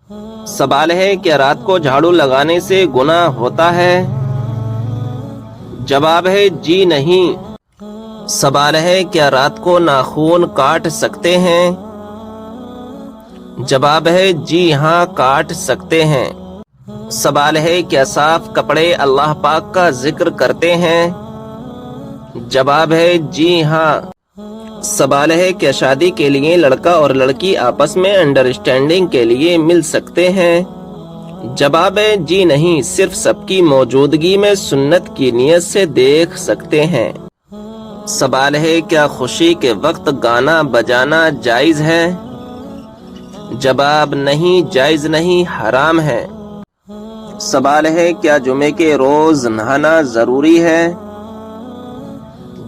سوال ہے کہ رات کو جھاڑو لگانے سے گناہ ہوتا ہے؟ جواب ہے جی نہیں۔ سوال ہے کیا رات کو ناخن کاٹ سکتے ہیں؟ جواب ہے جی ہاں کاٹ سکتے ہیں۔ سوال ہے کیا صاف کپڑے اللہ پاک کا ذکر کرتے ہیں؟ جواب ہے جی ہاں۔ سوال ہے کیا شادی کے لیے لڑکا اور لڑکی آپس میں انڈرسٹینڈنگ کے لیے مل سکتے ہیں؟ جواب ہے جی نہیں، صرف سب کی موجودگی میں سنت کی نیت سے دیکھ سکتے ہیں۔ سوال ہے کیا خوشی کے وقت گانا بجانا جائز ہے؟ جواب نہیں، جائز نہیں، حرام ہے۔ سوال ہے کیا جمعے کے روز نہانا ضروری ہے؟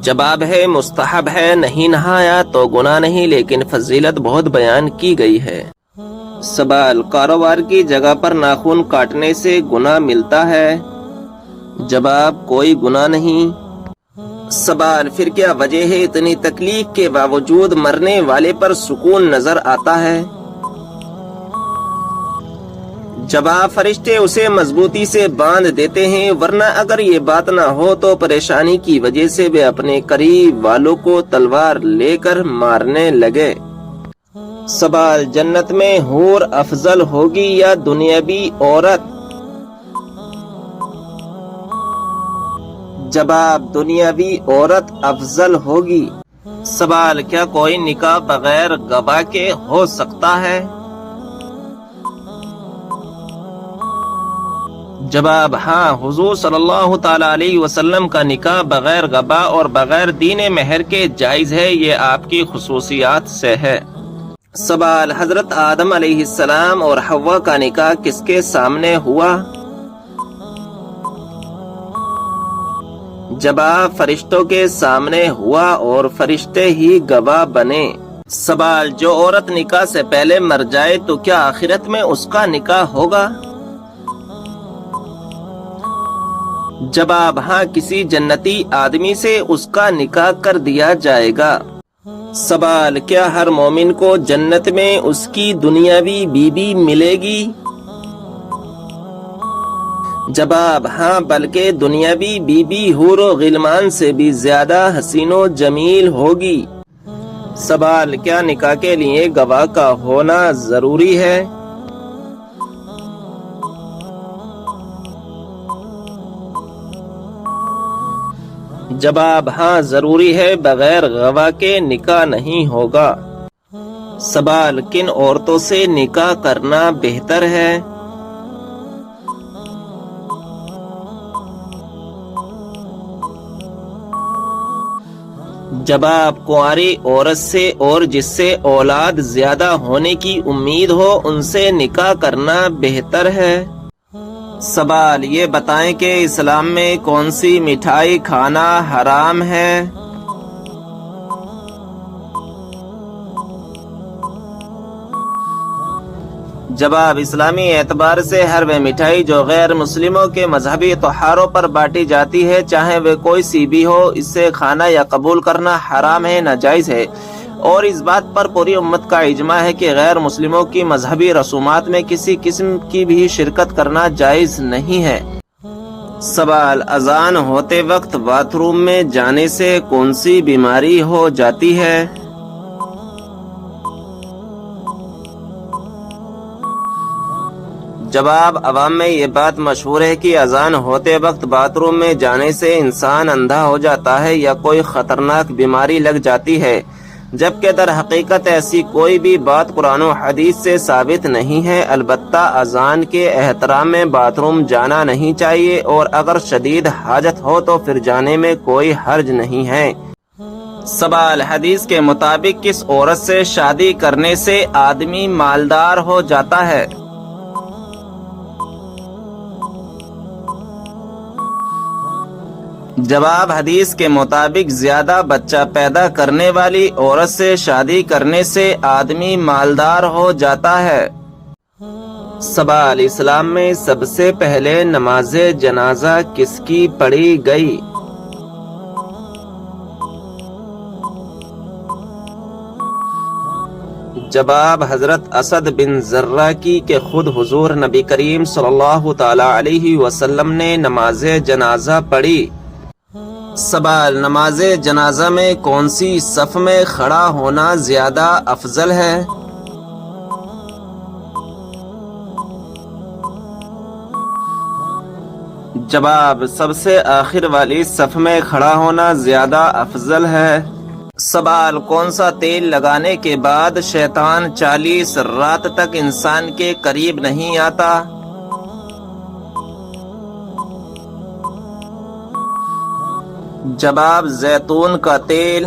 جواب ہے مستحب ہے، نہیں نہایا تو گناہ نہیں لیکن فضیلت بہت بیان کی گئی ہے۔ سوال کاروبار کی جگہ پر ناخن کاٹنے سے گناہ ملتا ہے؟ جواب کوئی گناہ نہیں۔ سوال پھر کیا وجہ ہے اتنی تکلیف کے باوجود مرنے والے پر سکون نظر آتا ہے؟ جواب فرشتے اسے مضبوطی سے باندھ دیتے ہیں، ورنہ اگر یہ بات نہ ہو تو پریشانی کی وجہ سے وہ اپنے قریب والوں کو تلوار لے کر مارنے لگے۔ سوال جنت میں حور افضل ہوگی یا دنیاوی عورت؟ جواب دنیاوی عورت افضل ہوگی۔ سوال کیا کوئی نکاح بغیر گواہ کے ہو سکتا ہے؟ جواب ہاں، حضور صلی اللہ تعالی علیہ وسلم کا نکاح بغیر گواہ اور بغیر دین مہر کے جائز ہے، یہ آپ کی خصوصیات سے ہے۔ سوال حضرت آدم علیہ السلام اور حوا کا نکاح کس کے سامنے ہوا؟ جواب فرشتوں کے سامنے ہوا اور فرشتے ہی گواہ بنے۔ سوال جو عورت نکاح سے پہلے مر جائے تو کیا آخرت میں اس کا نکاح ہوگا؟ جواب ہاں، کسی جنتی آدمی سے اس کا نکاح کر دیا جائے گا۔ سوال کیا ہر مومن کو جنت میں اس کی دنیاوی بیوی ملے گی؟ جواب ہاں، بلکہ دنیاوی بیوی حور و غلمان سے بھی زیادہ حسین و جمیل ہوگی۔ سوال کیا نکاح کے لیے گواہ کا ہونا ضروری ہے؟ جواب ہاں ضروری ہے، بغیر گواہ کے نکاح نہیں ہوگا۔ سوال کن عورتوں سے نکاح کرنا بہتر ہے؟ جواب کنواری عورت سے اور جس سے اولاد زیادہ ہونے کی امید ہو ان سے نکاح کرنا بہتر ہے۔ سوال یہ بتائیں کہ اسلام میں کون سی مٹھائی کھانا حرام ہے؟ جواب اسلامی اعتبار سے ہر وہ مٹھائی جو غیر مسلموں کے مذہبی تہواروں پر بانٹی جاتی ہے، چاہے وہ کوئی سی بھی ہو، اس سے کھانا یا قبول کرنا حرام ہے، ناجائز ہے، اور اس بات پر پوری امت کا اجماع ہے کہ غیر مسلموں کی مذہبی رسومات میں کسی قسم کی بھی شرکت کرنا جائز نہیں ہے۔ سوال اذان ہوتے وقت باتھ روم میں جانے سے کون سی بیماری ہو جاتی ہے؟ جواب عوام میں یہ بات مشہور ہے کہ اذان ہوتے وقت باتھ روم میں جانے سے انسان اندھا ہو جاتا ہے یا کوئی خطرناک بیماری لگ جاتی ہے، جبکہ در حقیقت ایسی کوئی بھی بات قرآن و حدیث سے ثابت نہیں ہے۔ البتہ اذان کے احترام میں باتھ روم جانا نہیں چاہیے، اور اگر شدید حاجت ہو تو پھر جانے میں کوئی حرج نہیں ہے۔ سوال حدیث کے مطابق کس عورت سے شادی کرنے سے آدمی مالدار ہو جاتا ہے؟ جواب حدیث کے مطابق زیادہ بچہ پیدا کرنے والی عورت سے شادی کرنے سے آدمی مالدار ہو جاتا ہے۔ سوال اسلام میں سب سے پہلے نماز جنازہ کس کی پڑھی گئی؟ جواب حضرت اسد بن زرہ کی کہ خود حضور نبی کریم صلی اللہ تعالی علیہ وسلم نے نماز جنازہ پڑھی۔ سوال، نماز جنازہ میں کون سی صف میں کھڑا ہونا زیادہ افضل ہے؟ جواب، سب سے آخر والی صف میں کھڑا ہونا زیادہ افضل ہے۔ سوال، کون سا تیل لگانے کے بعد شیطان 40 رات تک انسان کے قریب نہیں آتا؟ جواب، زیتون کا تیل۔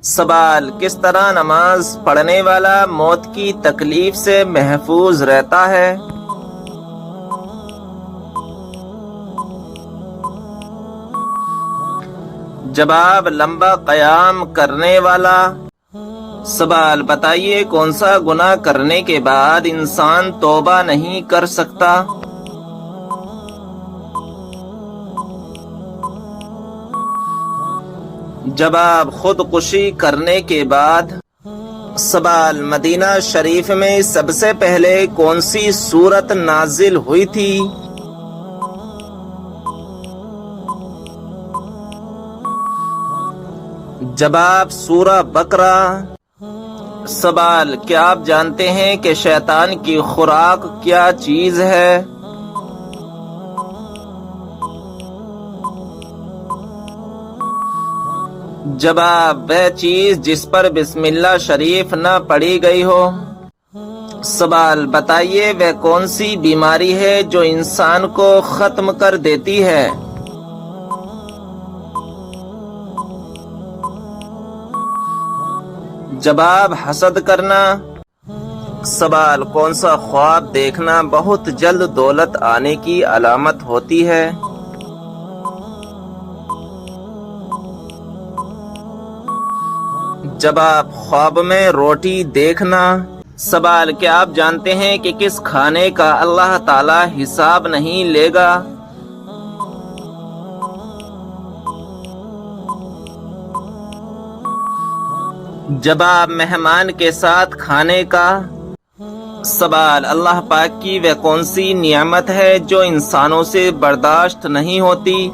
سوال، کس طرح نماز پڑھنے والا موت کی تکلیف سے محفوظ رہتا ہے؟ جواب، لمبا قیام کرنے والا۔ سوال، بتائیے کون سا گناہ کرنے کے بعد انسان توبہ نہیں کر سکتا؟ جواب، خودکشی کرنے کے بعد۔ سوال، مدینہ شریف میں سب سے پہلے کون سی سورت نازل ہوئی تھی؟ جواب، سورہ بقرہ۔ سوال، کیا آپ جانتے ہیں کہ شیطان کی خوراک کیا چیز ہے؟ جواب، وہ چیز جس پر بسم اللہ شریف نہ پڑھی گئی ہو۔ سوال، بتائیے وہ کون سی بیماری ہے جو انسان کو ختم کر دیتی ہے؟ جواب، حسد کرنا۔ سوال، کون سا خواب دیکھنا بہت جلد دولت آنے کی علامت ہوتی ہے؟ جواب، خواب میں روٹی دیکھنا۔ سوال، کیا آپ جانتے ہیں کہ کس کھانے کا اللہ تعالی حساب نہیں لے گا؟ جواب، مہمان کے ساتھ کھانے کا۔ سوال، اللہ پاک کی وہ کون سی نعمت ہے جو انسانوں سے برداشت نہیں ہوتی؟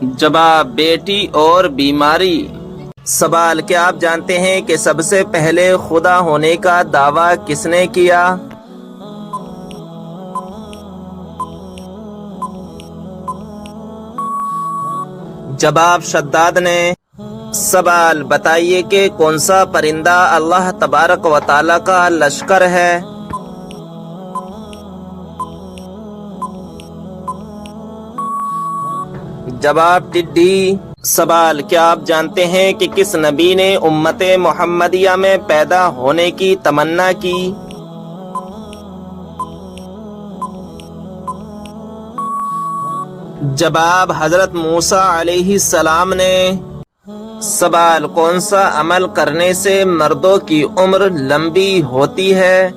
جواب، بیٹی اور بیماری۔ سوال، کیا آپ جانتے ہیں کہ سب سے پہلے خدا ہونے کا دعویٰ کس نے کیا؟ جواب، شداد نے۔ سوال، بتائیے کہ کون سا پرندہ اللہ تبارک و تعالی کا لشکر ہے؟ جواب، ٹڈی۔ سوال، کیا آپ جانتے ہیں کہ کس نبی نے امت محمدیہ میں پیدا ہونے کی تمنا کی؟ جواب، حضرت موسیٰ علیہ السلام نے۔ سوال، کون سا عمل کرنے سے مردوں کی عمر لمبی ہوتی ہے؟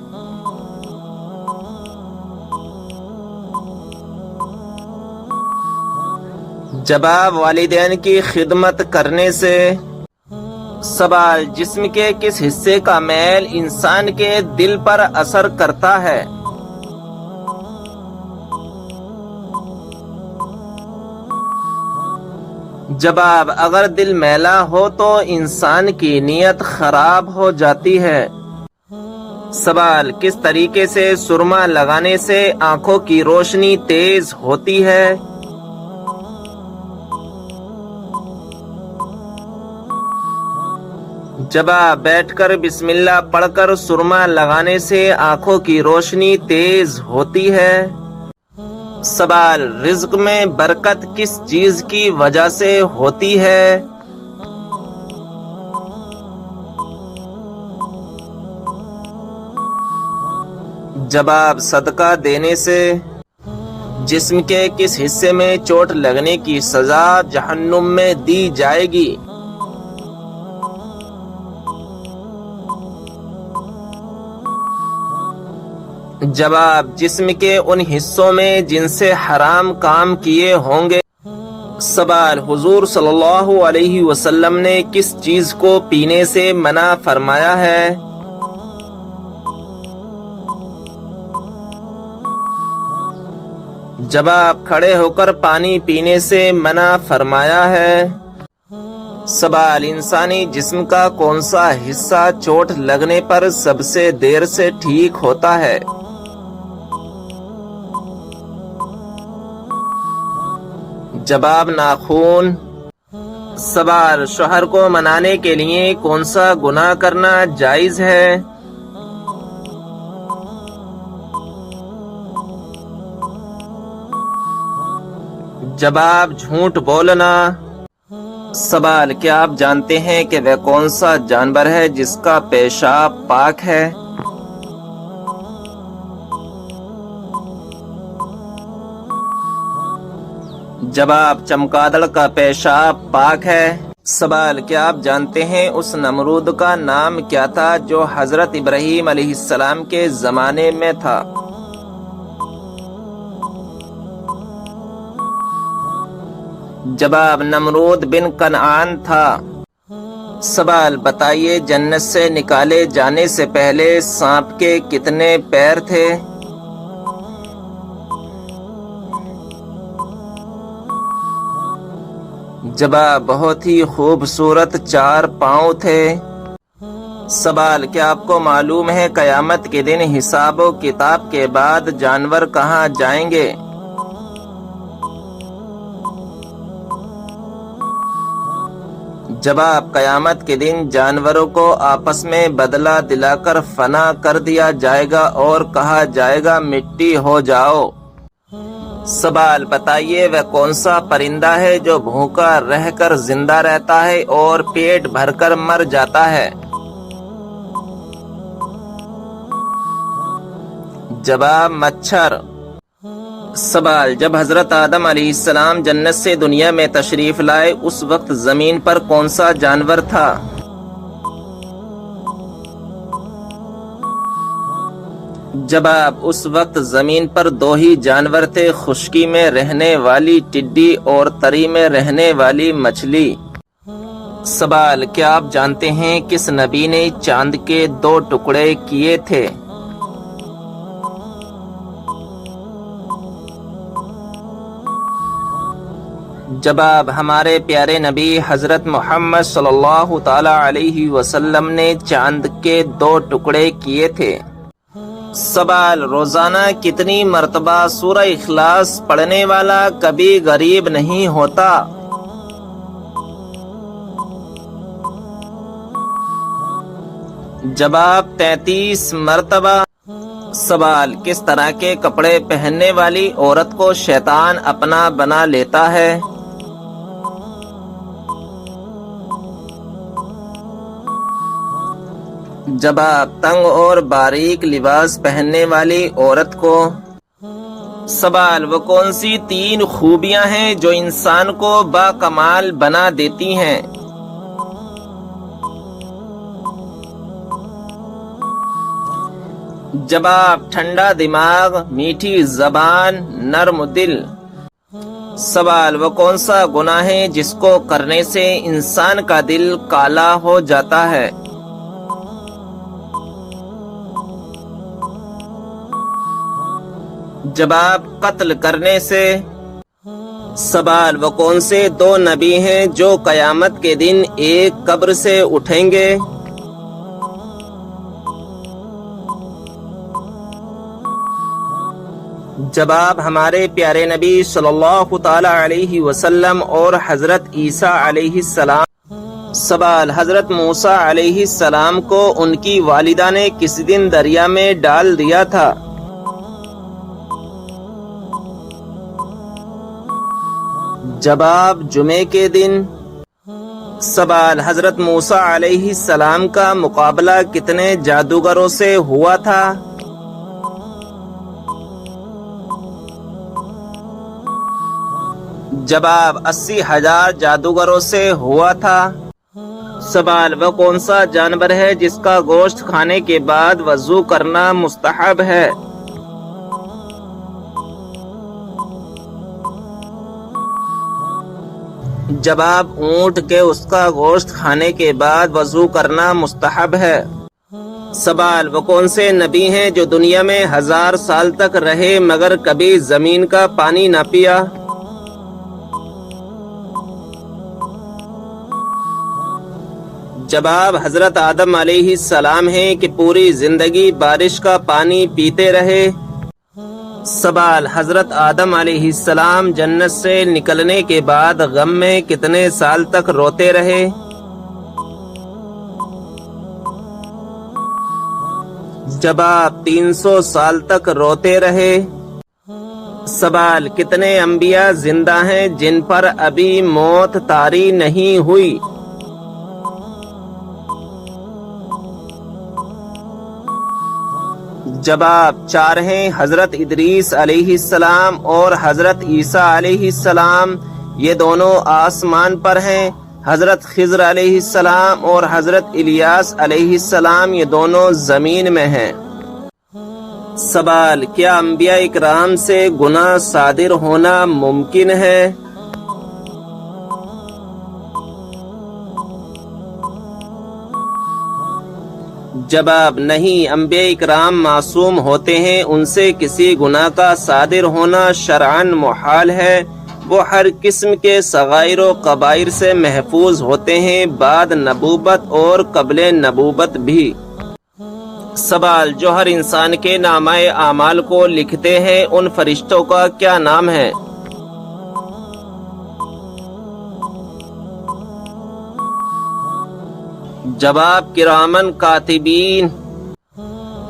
جواب، والدین کی خدمت کرنے سے۔ سوال، جسم کے کس حصے کا میل انسان کے دل پر اثر کرتا ہے؟ جواب، اگر دل میلا ہو تو انسان کی نیت خراب ہو جاتی ہے۔ سوال، کس طریقے سے سرما لگانے سے آنکھوں کی روشنی تیز ہوتی ہے؟ جواب، بیٹھ کر بسم اللہ پڑھ کر سرما لگانے سے آنکھوں کی روشنی تیز ہوتی ہے۔ سوال، رزق میں برکت کس چیز کی وجہ سے ہوتی ہے؟ جواب، صدقہ دینے سے۔ جسم کے کس حصے میں چوٹ لگنے کی سزا جہنم میں دی جائے گی؟ جواب، جسم کے ان حصوں میں جن سے حرام کام کیے ہوں گے۔ سوال: حضور صلی اللہ علیہ وسلم نے کس چیز کو پینے سے منع فرمایا ہے؟ جواب: کھڑے ہو کر پانی پینے سے منع فرمایا ہے۔ سوال: انسانی جسم کا کون سا حصہ چوٹ لگنے پر سب سے دیر سے ٹھیک ہوتا ہے؟ جواب: ناخون۔ سوال: شوہر کو منانے کے لیے کون سا گناہ کرنا جائز ہے؟ جواب: جھوٹ بولنا۔ سوال: کیا آپ جانتے ہیں کہ وہ کون سا جانور ہے جس کا پیشاب پاک ہے؟ جواب: چمگادڑ کا پیشاب پاک ہے۔ سوال: کیا آپ جانتے ہیں اس نمرود کا نام کیا تھا جو حضرت ابراہیم علیہ السلام کے زمانے میں تھا؟ جواب: نمرود بن کنعان تھا۔ سوال: بتائیے جنت سے نکالے جانے سے پہلے سانپ کے کتنے پیر تھے؟ جواب: بہت ہی خوبصورت 4 پاؤں تھے۔ سوال: کیا آپ کو معلوم ہے قیامت کے دن حساب و کتاب کے بعد جانور کہاں جائیں گے؟ جواب: قیامت کے دن جانوروں کو آپس میں بدلہ دلا کر فنا کر دیا جائے گا اور کہا جائے گا مٹی ہو جاؤ۔ سوال: بتائیے وہ کون سا پرندہ ہے جو بھوکا رہ کر زندہ رہتا ہے اور پیٹ بھر کر مر جاتا ہے؟ جواب: مچھر۔ سوال: جب حضرت آدم علیہ السلام جنت سے دنیا میں تشریف لائے اس وقت زمین پر کون سا جانور تھا؟ جواب: اس وقت زمین پر 2 ہی جانور تھے، خشکی میں رہنے والی ٹڈی اور تری میں رہنے والی مچھلی۔ سوال: کیا آپ جانتے ہیں کس نبی نے چاند کے 2 ٹکڑے کیے تھے؟ جواب: ہمارے پیارے نبی حضرت محمد صلی اللہ تعالی علیہ وسلم نے چاند کے 2 ٹکڑے کیے تھے۔ سوال: روزانہ کتنی مرتبہ سورہ اخلاص پڑھنے والا کبھی غریب نہیں ہوتا؟ جواب: 33 مرتبہ۔ سوال: کس طرح کے کپڑے پہننے والی عورت کو شیطان اپنا بنا لیتا ہے؟ جواب: تنگ اور باریک لباس پہننے والی عورت کو۔ سوال: وہ کون سی 3 خوبیاں ہیں جو انسان کو باکمال بنا دیتی ہیں؟ جواب: ٹھنڈا دماغ، میٹھی زبان، نرم دل۔ سوال: وہ کون سا گناہ ہے جس کو کرنے سے انسان کا دل کالا ہو جاتا ہے؟ جواب: قتل کرنے سے۔ سوال: وہ کون سے 2 نبی ہیں جو قیامت کے دن ایک قبر سے اٹھیں گے؟ جواب: ہمارے پیارے نبی صلی اللہ تعالی علیہ وسلم اور حضرت عیسیٰ علیہ السلام۔ سوال: حضرت موسیٰ علیہ السلام کو ان کی والدہ نے کس دن دریا میں ڈال دیا تھا؟ جواب: جمعے کے دن۔ سوال: حضرت موسیٰ علیہ السلام کا مقابلہ کتنے جادوگروں سے ہوا تھا؟ جواب: 80,000 جادوگروں سے ہوا تھا۔ سوال: وہ کون سا جانور ہے جس کا گوشت کھانے کے بعد وضو کرنا مستحب ہے؟ جواب اونٹ کے اس کا گوشت کھانے کے بعد وضو کرنا مستحب ہے۔ سوال وہ کون سے نبی ہیں جو دنیا میں 1000 سال تک رہے مگر کبھی زمین کا پانی نہ پیا؟ جواب حضرت آدم علیہ السلام ہیں کہ پوری زندگی بارش کا پانی پیتے رہے۔ سوال حضرت آدم علیہ السلام جنت سے نکلنے کے بعد غم میں کتنے سال تک روتے رہے؟ جواب 300 سال تک روتے رہے۔ سوال کتنے انبیاء زندہ ہیں جن پر ابھی موت طاری نہیں ہوئی؟ جواب 4 ہیں، حضرت ادریس علیہ السلام اور حضرت عیسیٰ علیہ السلام، یہ دونوں آسمان پر ہیں۔ حضرت خضر علیہ السلام اور حضرت الیاس علیہ السلام یہ دونوں زمین میں ہیں۔ سوال کیا انبیاء اکرام سے گناہ صادر ہونا ممکن ہے؟ جواب نہیں، انبیاء اکرام معصوم ہوتے ہیں، ان سے کسی گناہ کا صادر ہونا شرعاً محال ہے۔ وہ ہر قسم کے صغائر و کبائر سے محفوظ ہوتے ہیں، بعد نبوت اور قبل نبوت بھی۔ سوال جو ہر انسان کے نامہ اعمال کو لکھتے ہیں ان فرشتوں کا کیا نام ہے؟ جواب کرامن کاتبین۔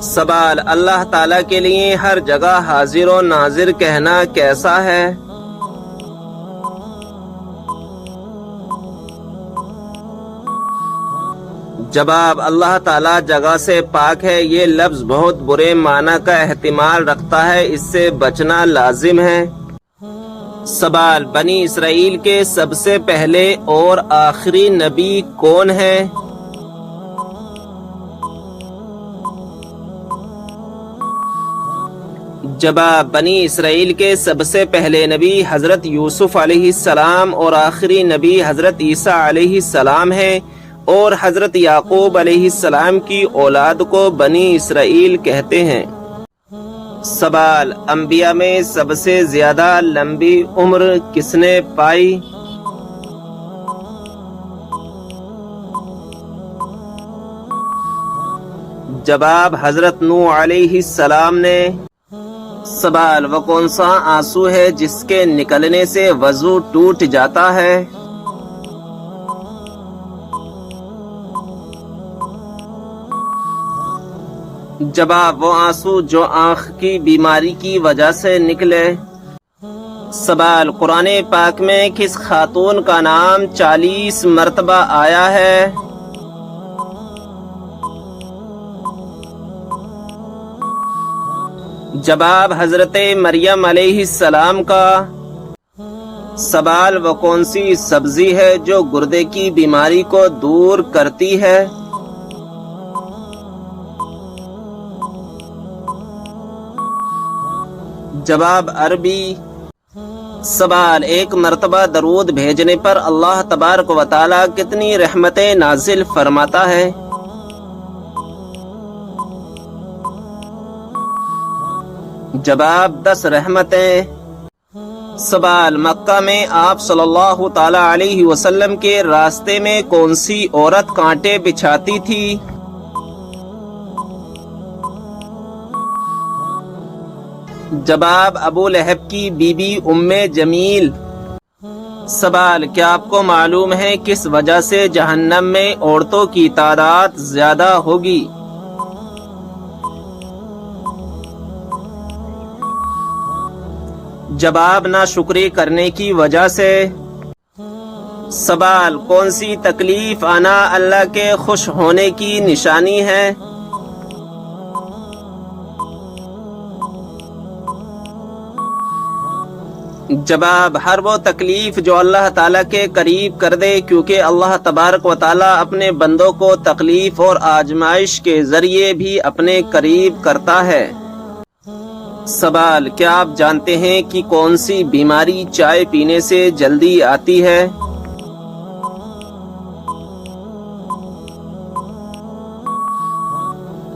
سوال اللہ تعالیٰ کے لیے ہر جگہ حاضر و ناظر کہنا کیسا ہے؟ جواب اللہ تعالیٰ جگہ سے پاک ہے، یہ لفظ بہت برے معنی کا احتمال رکھتا ہے، اس سے بچنا لازم ہے۔ سوال بنی اسرائیل کے سب سے پہلے اور آخری نبی کون ہے؟ جواب بنی اسرائیل کے سب سے پہلے نبی حضرت یوسف علیہ السلام اور آخری نبی حضرت عیسیٰ علیہ السلام ہیں، اور حضرت یعقوب علیہ السلام کی اولاد کو بنی اسرائیل کہتے ہیں۔ سوال انبیاء میں سب سے زیادہ لمبی عمر کس نے پائی؟ جواب حضرت نوح علیہ السلام نے۔ سوال وہ کون سا آنسو ہے جس کے نکلنے سے وضو ٹوٹ جاتا ہے؟ جواب وہ آنسو جو آنکھ کی بیماری کی وجہ سے نکلے۔ سوال قرآن پاک میں کس خاتون کا نام 40 مرتبہ آیا ہے؟ جواب حضرت مریم علیہ السلام کا۔ سوال وہ کون سی سبزی ہے جو گردے کی بیماری کو دور کرتی ہے؟ جواب عربی۔ سوال ایک مرتبہ درود بھیجنے پر اللہ تبارک و تعالی کتنی رحمتیں نازل فرماتا ہے؟ جواب 10 رحمتیں۔ سوال مکہ میں آپ صلی اللہ تعالی علیہ وسلم کے راستے میں کون سی عورت کانٹے بچھاتی تھی؟ جواب ابو لہب کی بیوی ام جمیل۔ سوال کیا آپ کو معلوم ہے کس وجہ سے جہنم میں عورتوں کی تعداد زیادہ ہوگی؟ جواب ناشکری کرنے کی وجہ سے۔ سوال کون سی تکلیف آنا اللہ کے خوش ہونے کی نشانی ہے؟ جواب ہر وہ تکلیف جو اللہ تعالیٰ کے قریب کر دے، کیونکہ اللہ تبارک و تعالیٰ اپنے بندوں کو تکلیف اور آزمائش کے ذریعے بھی اپنے قریب کرتا ہے۔ سوال کیا آپ جانتے ہیں کہ کون سی بیماری چائے پینے سے جلدی آتی ہے؟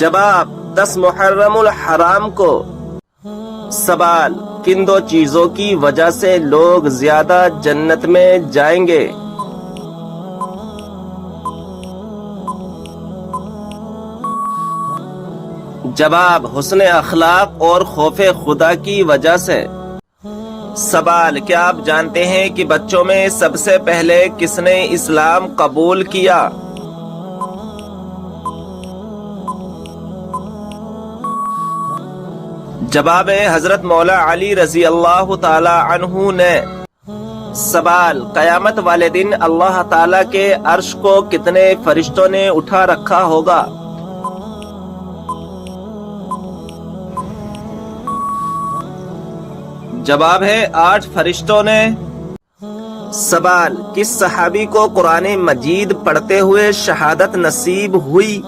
جواب 10 محرم الحرام کو. سوال کن 2 چیزوں کی وجہ سے لوگ زیادہ جنت میں جائیں گے؟ جواب حسن اخلاق اور خوف خدا کی وجہ سے. سوال کیا آپ جانتے ہیں کہ بچوں میں سب سے پہلے کس نے اسلام قبول کیا؟ جواب ہے حضرت مولا علی رضی اللہ تعالی عنہ نے. سوال قیامت والے دن اللہ تعالی کے عرش کو کتنے فرشتوں نے اٹھا رکھا ہوگا؟ جواب ہے 8 فرشتوں نے. سوال کس صحابی کو قرآن مجید پڑھتے ہوئے شہادت نصیب ہوئی؟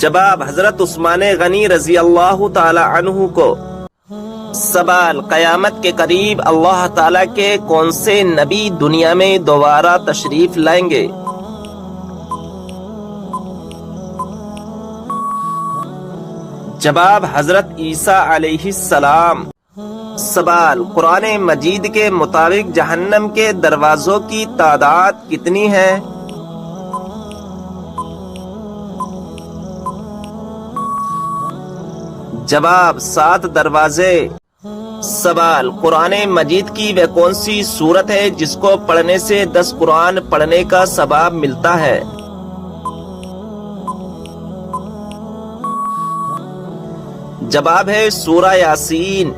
جواب حضرت عثمان غنی رضی اللہ تعالی عنہ کو. سوال قیامت کے قریب اللہ تعالی کے کون سے نبی دنیا میں دوبارہ تشریف لائیں گے؟ جواب حضرت عیسیٰ علیہ السلام. سوال قرآن مجید کے مطابق جہنم کے دروازوں کی تعداد کتنی ہے؟ جواب 7 دروازے. سوال قرآن مجید کی وہ کون سی سورت ہے جس کو پڑھنے سے 10 قرآن پڑھنے کا ثواب ملتا ہے؟ جواب ہے سورہ یاسین.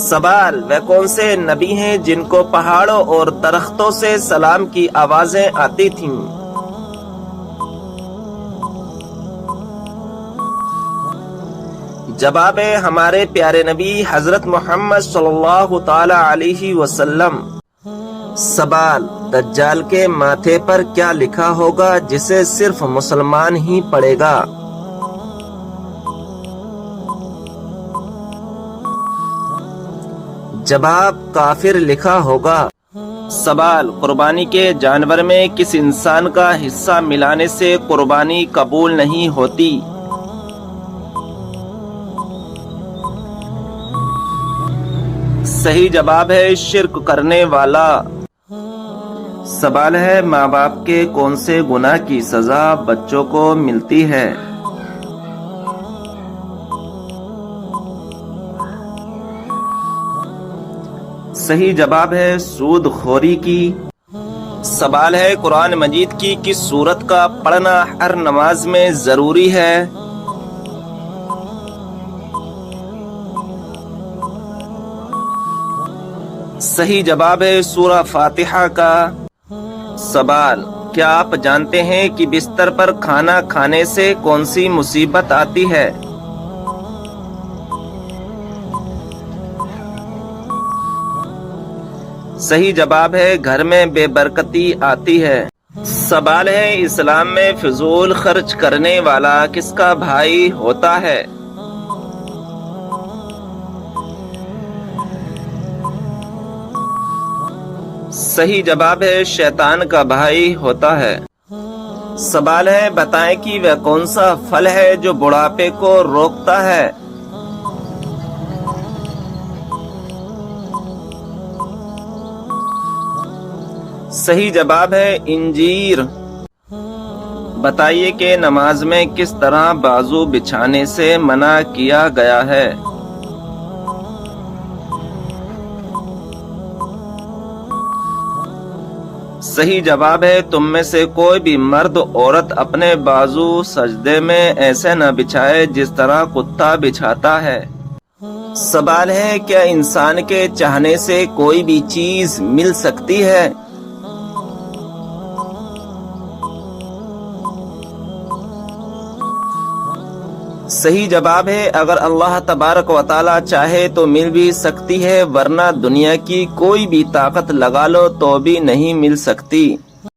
سوال وہ کون سے نبی ہیں جن کو پہاڑوں اور درختوں سے سلام کی آوازیں آتی تھیں؟ جواب ہے ہمارے پیارے نبی حضرت محمد صلی اللہ تعالی علیہ وسلم. سوال دجال کے ماتھے پر کیا لکھا ہوگا جسے صرف مسلمان ہی پڑھے گا؟ جواب کافر لکھا ہوگا. سوال قربانی کے جانور میں کس انسان کا حصہ ملانے سے قربانی قبول نہیں ہوتی؟ صحیح جواب ہے شرک کرنے والا. سوال ہے ماں باپ کے کون سے گناہ کی سزا بچوں کو ملتی ہے؟ صحیح جواب ہے سود خوری کی. سوال ہے قرآن مجید کی کس سورت کا پڑھنا ہر نماز میں ضروری ہے؟ صحیح جواب ہے سورہ فاتحہ کا. سوال کیا آپ جانتے ہیں کہ بستر پر کھانا کھانے سے کون سی مصیبت آتی ہے؟ صحیح جواب ہے گھر میں بے برکتی آتی ہے. سوال ہے اسلام میں فضول خرچ کرنے والا کس کا بھائی ہوتا ہے؟ صحیح جواب ہے شیطان کا بھائی ہوتا ہے. سوال ہے بتائیں کہ وہ کون سا پھل ہے جو بڑھاپے کو روکتا ہے؟ صحیح جواب ہے انجیر. بتائیے کہ نماز میں کس طرح بازو بچھانے سے منع کیا گیا ہے؟ صحیح جواب ہے تم میں سے کوئی بھی مرد عورت اپنے بازو سجدے میں ایسے نہ بچھائے جس طرح کتا بچھاتا ہے. سوال ہے کیا انسان کے چاہنے سے کوئی بھی چیز مل سکتی ہے؟ صحیح جواب ہے اگر اللہ تبارک و تعالی چاہے تو مل بھی سکتی ہے ورنہ دنیا کی کوئی بھی طاقت لگا لو تو بھی نہیں مل سکتی.